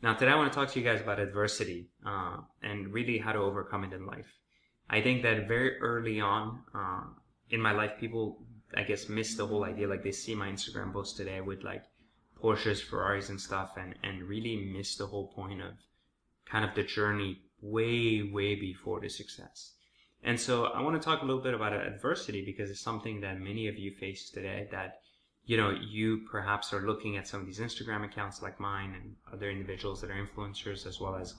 Now, today I want to talk to you guys about adversity and really how to overcome it in life. I think that very early on in my life, people, I guess, miss the whole idea. Like they see my Instagram post today with like Porsches, Ferraris, and stuff, and really miss the whole point of kind of the journey way, way before the success. And so I want to talk a little bit about adversity because it's something that many of you face today that you perhaps are looking at some of these Instagram accounts like mine and other individuals that are influencers, as well as,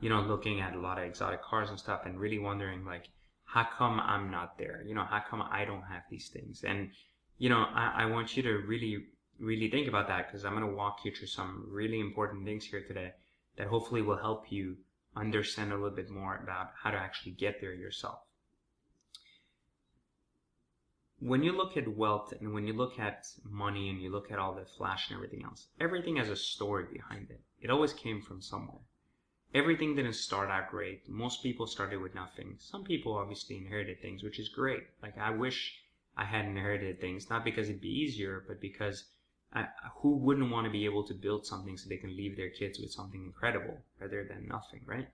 looking at a lot of exotic cars and stuff and really wondering like, how come I'm not there? How come I don't have these things? And, I want you to really, really think about that because I'm going to walk you through some really important things here today that hopefully will help you understand a little bit more about how to actually get there yourself. When you look at wealth and when you look at money and you look at all the flash and everything else, everything has a story behind it. It always came from somewhere. Everything didn't start out great. Most people started with nothing. Some people obviously inherited things, which is great. Like I wish I had inherited things, not because it'd be easier, but because who wouldn't want to be able to build something so they can leave their kids with something incredible rather than nothing, right?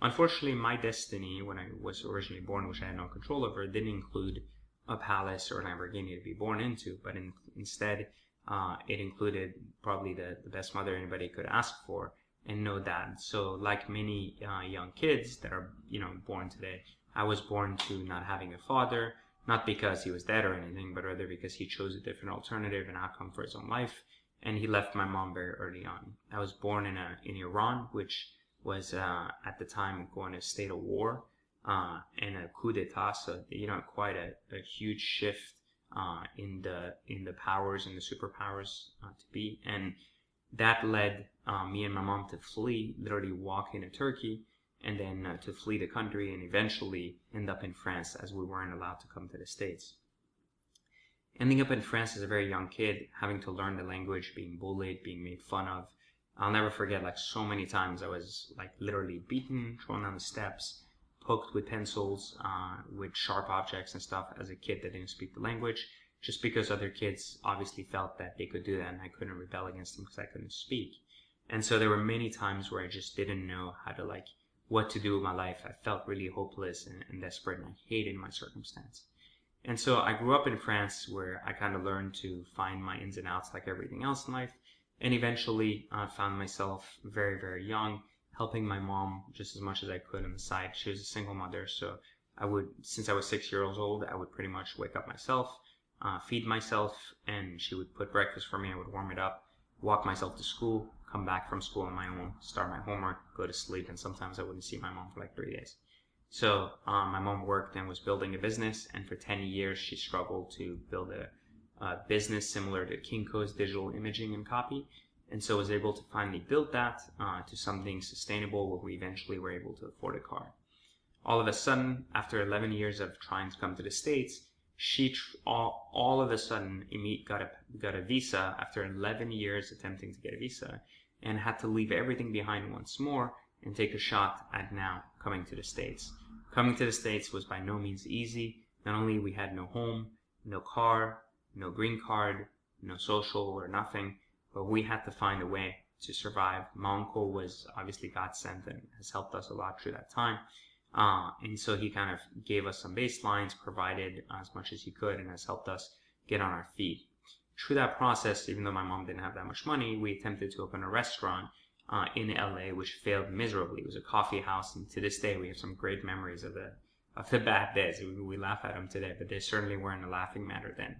Unfortunately, my destiny when I was originally born, which I had no control over, didn't include a palace or a Lamborghini to be born into, but instead it included probably the best mother anybody could ask for and no dad. So like many young kids that are born today, I was born to not having a father, not because he was dead or anything, but rather because he chose a different alternative and outcome for his own life, and he left my mom very early on. I was born in Iran, which was at the time going a state of war and a coup d'etat, so quite a huge shift in the powers and the superpowers to be, and that led me and my mom to flee, literally walk into Turkey, and then to flee the country and eventually end up in France as we weren't allowed to come to the States. Ending up in France as a very young kid, having to learn the language, being bullied, being made fun of. I'll never forget, like so many times I was like literally beaten, thrown down the steps, poked with pencils, with sharp objects and stuff as a kid that didn't speak the language, just because other kids obviously felt that they could do that and I couldn't rebel against them because I couldn't speak. And so there were many times where I just didn't know how to what to do with my life. I felt really hopeless and desperate, and I hated my circumstance. And so I grew up in France where I kind of learned to find my ins and outs like everything else in life, and eventually found myself very, very young helping my mom just as much as I could on the side. She was a single mother, so since I was 6 years old, I would pretty much wake up myself, feed myself, and she would put breakfast for me. I would warm it up, walk myself to school, come back from school on my own, start my homework, go to sleep, and sometimes I wouldn't see my mom for like 3 days. So my mom worked and was building a business, and for 10 years she struggled to build a business similar to Kinko's digital imaging and copy, and so was able to finally build that to something sustainable where we eventually were able to afford a car. All of a sudden, after 11 years of trying to come to the States, she all of a sudden got a visa after 11 years attempting to get a visa, and had to leave everything behind once more and take a shot at now coming to the States. Coming to the States was by no means easy. Not only we had no home, no car, no green card, no social or nothing, but we had to find a way to survive. My uncle was obviously God sent and has helped us a lot through that time. And so he kind of gave us some baselines, provided as much as he could, and has helped us get on our feet. Through that process, even though my mom didn't have that much money, we attempted to open a restaurant in LA, which failed miserably. It was a coffee house, and to this day we have some great memories of the bad days. We laugh at them today, but they certainly weren't a laughing matter then.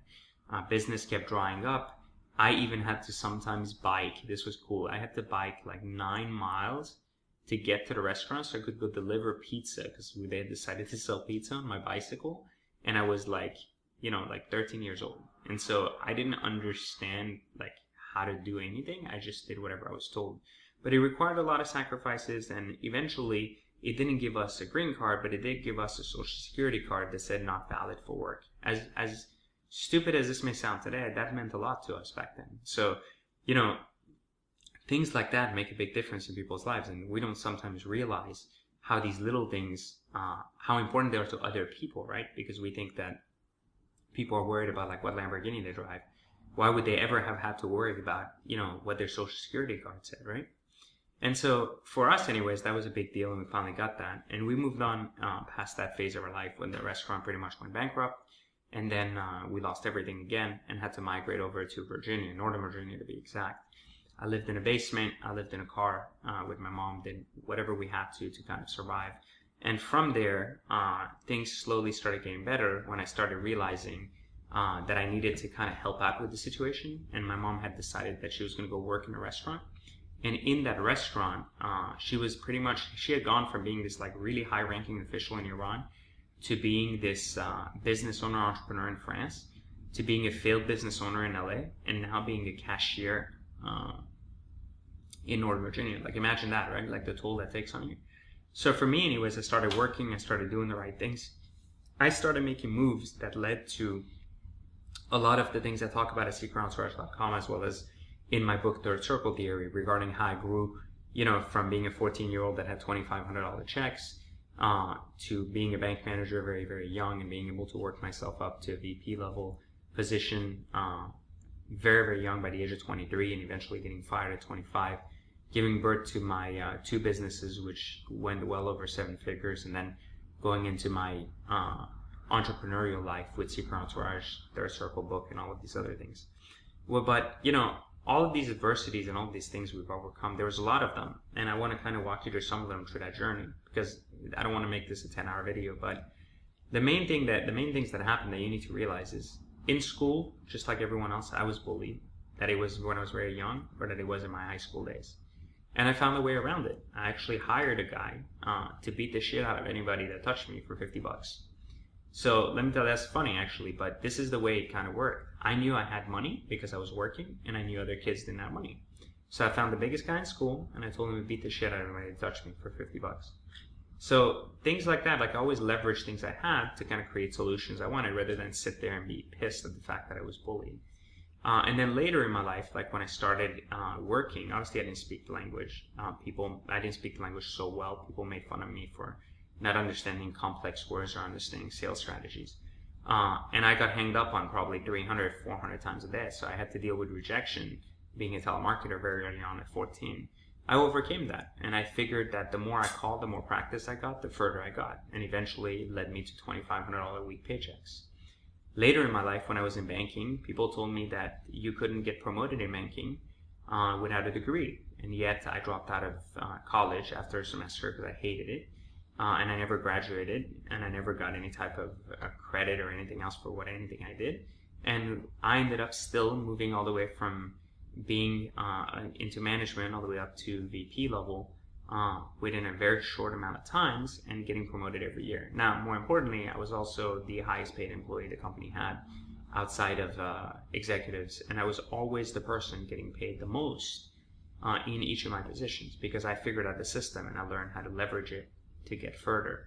Business kept drying up. I even had to sometimes bike. This was cool. I had to bike like 9 miles to get to the restaurant so I could go deliver pizza, because they had decided to sell pizza on my bicycle, and I was like 13 years old. And so I didn't understand how to do anything. I just did whatever I was told. But it required a lot of sacrifices, and eventually it didn't give us a green card, but it did give us a social security card that said not valid for work. As stupid as this may sound today, that meant a lot to us back then. So, things like that make a big difference in people's lives, and we don't sometimes realize how these little things, how important they are to other people, right? Because we think that people are worried about what Lamborghini they drive. Why would they ever have had to worry about, what their social security card said, right? And so for us, anyways, that was a big deal, and we finally got that. And we moved on past that phase of our life when the restaurant pretty much went bankrupt, and then we lost everything again and had to migrate over to Virginia, Northern Virginia to be exact. I lived in a basement. I lived in a car with my mom. Did whatever we had to kind of survive. And from there, things slowly started getting better when I started realizing that I needed to kind of help out with the situation. And my mom had decided that she was going to go work in a restaurant. And in that restaurant, she had gone from being this like really high ranking official in Iran to being this business owner, entrepreneur in France, to being a failed business owner in LA, and now being a cashier in Northern Virginia. Like imagine that, right? Like the toll that takes on you. So for me anyways, I started working, I started doing the right things. I started making moves that led to a lot of the things I talk about at secretentourage.com, as well as in my book, Third Circle Theory, regarding how I grew, from being a 14-year-old that had $2,500 checks to being a bank manager very, very young and being able to work myself up to a VP level position very, very young by the age of 23 and eventually getting fired at 25, giving birth to my two businesses, which went well over 7 figures, and then going into my entrepreneurial life with Secret Entourage, Third Circle book, and all of these other things. Well, but, all of these adversities and all of these things we've overcome, there was a lot of them, and I want to kind of walk you through some of them through that journey, because I don't want to make this a 10-hour video, but the main things that happened that you need to realize is, in school, just like everyone else, I was bullied, that it was when I was very young, or that it was in my high school days. And I found a way around it. I actually hired a guy to beat the shit out of anybody that touched me for $50. So let me tell you, that's funny actually, but this is the way it kind of worked. I knew I had money because I was working, and I knew other kids didn't have money. So I found the biggest guy in school, and I told him to beat the shit out of everybody that touched me for $50. So things like that, like I always leveraged things I had to kind of create solutions I wanted, rather than sit there and be pissed at the fact that I was bullied. And then later in my life, like when I started working, obviously I didn't speak the language. I didn't speak the language so well. People made fun of me for not understanding complex words or understanding sales strategies. And I got hanged up on probably 300, 400 times a day. So I had to deal with rejection, being a telemarketer very early on at 14. I overcame that, and I figured that the more I called, the more practice I got, the further I got, and eventually it led me to $2,500 a week paychecks. Later in my life, when I was in banking, people told me that you couldn't get promoted in banking without a degree, and yet I dropped out of college after a semester because I hated it, and I never graduated, and I never got any type of credit or anything else for anything I did, and I ended up still moving all the way from being into management all the way up to VP level within a very short amount of times, and getting promoted every year. Now, more importantly, I was also the highest paid employee the company had outside of executives, and I was always the person getting paid the most in each of my positions, because I figured out the system and I learned how to leverage it to get further.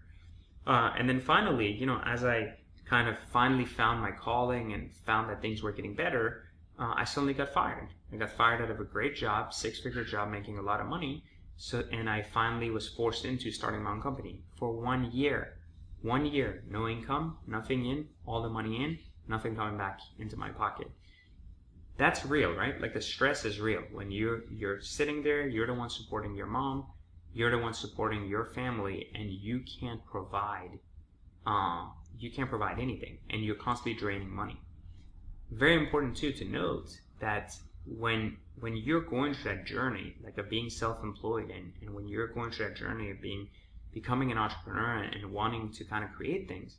And then finally, as I kind of finally found my calling and found that things were getting better, I suddenly got fired. I got fired out of a great job, 6-figure job, making a lot of money. And I finally was forced into starting my own company for 1 year. 1 year, no income, nothing in, all the money in, nothing coming back into my pocket. That's real, right? Like the stress is real. When you're sitting there, you're the one supporting your mom, you're the one supporting your family, and you can't provide anything, and you're constantly draining money. Very important too to note that when you're going through that journey, like of being self-employed, and when you're going through that journey of becoming an entrepreneur and wanting to kind of create things,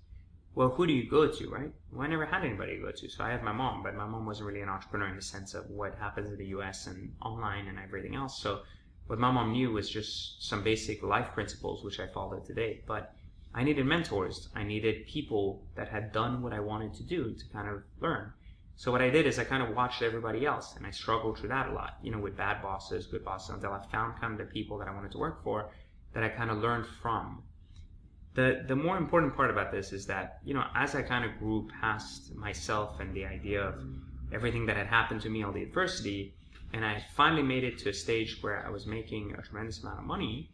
well, who do you go to, right? Well, I never had anybody to go to. So I had my mom, but my mom wasn't really an entrepreneur in the sense of what happens in the US and online and everything else. So what my mom knew was just some basic life principles, which I followed today. But I needed mentors. I needed people that had done what I wanted to do to kind of learn. So what I did is I kind of watched everybody else, and I struggled through that a lot, with bad bosses, good bosses, until I found kind of the people that I wanted to work for, that I kind of learned from. The more important part about this is that, as I kind of grew past myself and the idea of everything that had happened to me, all the adversity, and I finally made it to a stage where I was making a tremendous amount of money,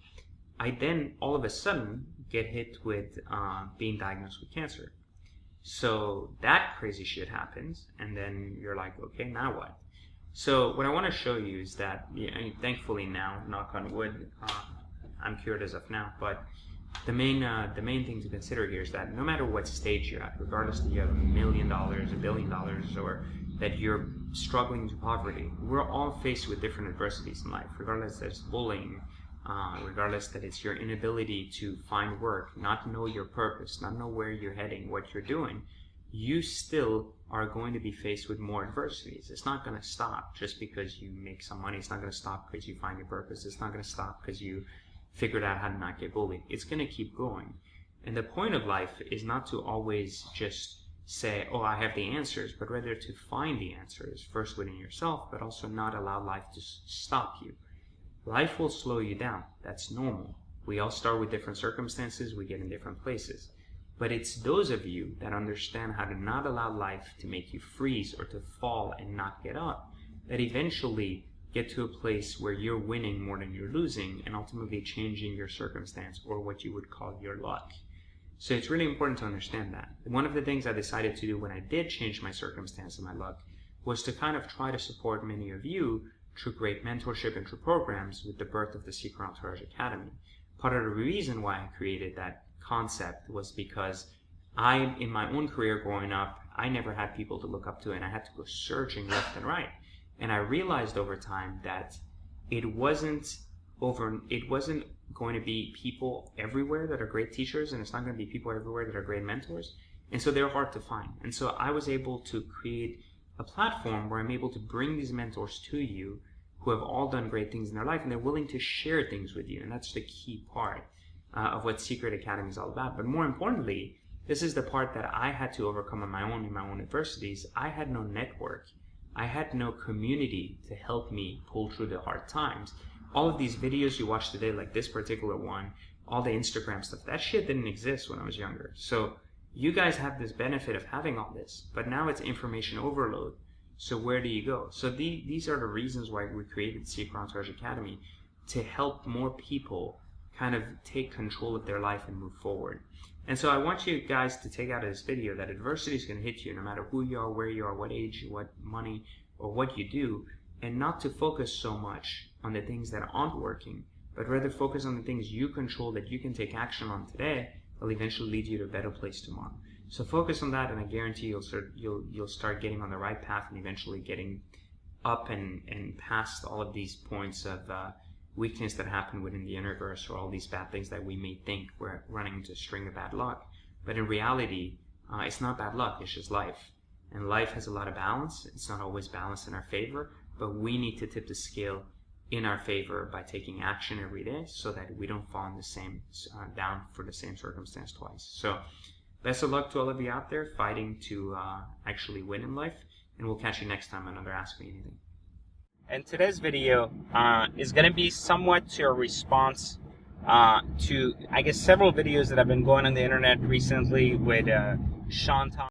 I then all of a sudden get hit with being diagnosed with cancer. So that crazy shit happens, and then you're like, okay, now what? So what I want to show you is that, thankfully now, knock on wood, I'm cured as of now, but the main thing to consider here is that no matter what stage you're at, regardless that you have $1 million, $1 billion, or that you're struggling to poverty, we're all faced with different adversities in life, regardless that it's bullying, regardless that it's your inability to find work, not know your purpose, not know where you're heading, what you're doing. You still are going to be faced with more adversities. It's not going to stop just because you make some money. It's not going to stop because you find your purpose. It's not going to stop because you figured out how to not get bullied. It's going to keep going. And the point of life is not to always just say, oh, I have the answers, but rather to find the answers first within yourself, but also not allow life to stop you. Life will slow you down. That's normal. We all start with different circumstances. We get in different places. But it's those of you that understand how to not allow life to make you freeze or to fall and not get up that eventually get to a place where you're winning more than you're losing and ultimately changing your circumstance, or what you would call your luck. So it's really important to understand that. One of the things I decided to do when I did change my circumstance and my luck was to kind of try to support many of you through great mentorship and through programs with the birth of the Secret Entourage Academy. Part of the reason why I created that concept was because in my own career growing up, I never had people to look up to, and I had to go searching left and right. And I realized over time that it wasn't going to be people everywhere that are great teachers, and it's not going to be people everywhere that are great mentors. And so they're hard to find. And so I was able to create a platform where I'm able to bring these mentors to you who have all done great things in their life, and they're willing to share things with you. And that's the key part of what Secret Academy is all about. But more importantly, this is the part that I had to overcome in my own adversities. I had no network. I had no community to help me pull through the hard times. All of these videos you watch today, like this particular one, all the Instagram stuff, that shit didn't exist when I was younger. So you guys have this benefit of having all this, but now it's information overload. So where do you go? So these are the reasons why we created Secret Entourage Academy, to help more people kind of take control of their life and move forward. And so I want you guys to take out of this video that adversity is going to hit you no matter who you are, where you are, what age, what money, or what you do, and not to focus so much on the things that aren't working, but rather focus on the things you control that you can take action on today that will eventually lead you to a better place tomorrow. So focus on that, and I guarantee you'll start getting on the right path and eventually getting up and past all of these points of weakness that happen within the universe, or all these bad things that we may think we're running into a string of bad luck. But in reality, it's not bad luck, it's just life. And life has a lot of balance. It's not always balanced in our favor, but we need to tip the scale in our favor by taking action every day so that we don't fall in the same down for the same circumstance twice. So best of luck to all of you out there fighting to actually win in life, and we'll catch you next time on another Ask Me Anything. And today's video is going to be somewhat to a response to, I guess, several videos that have been going on the internet recently with Sean Thomas.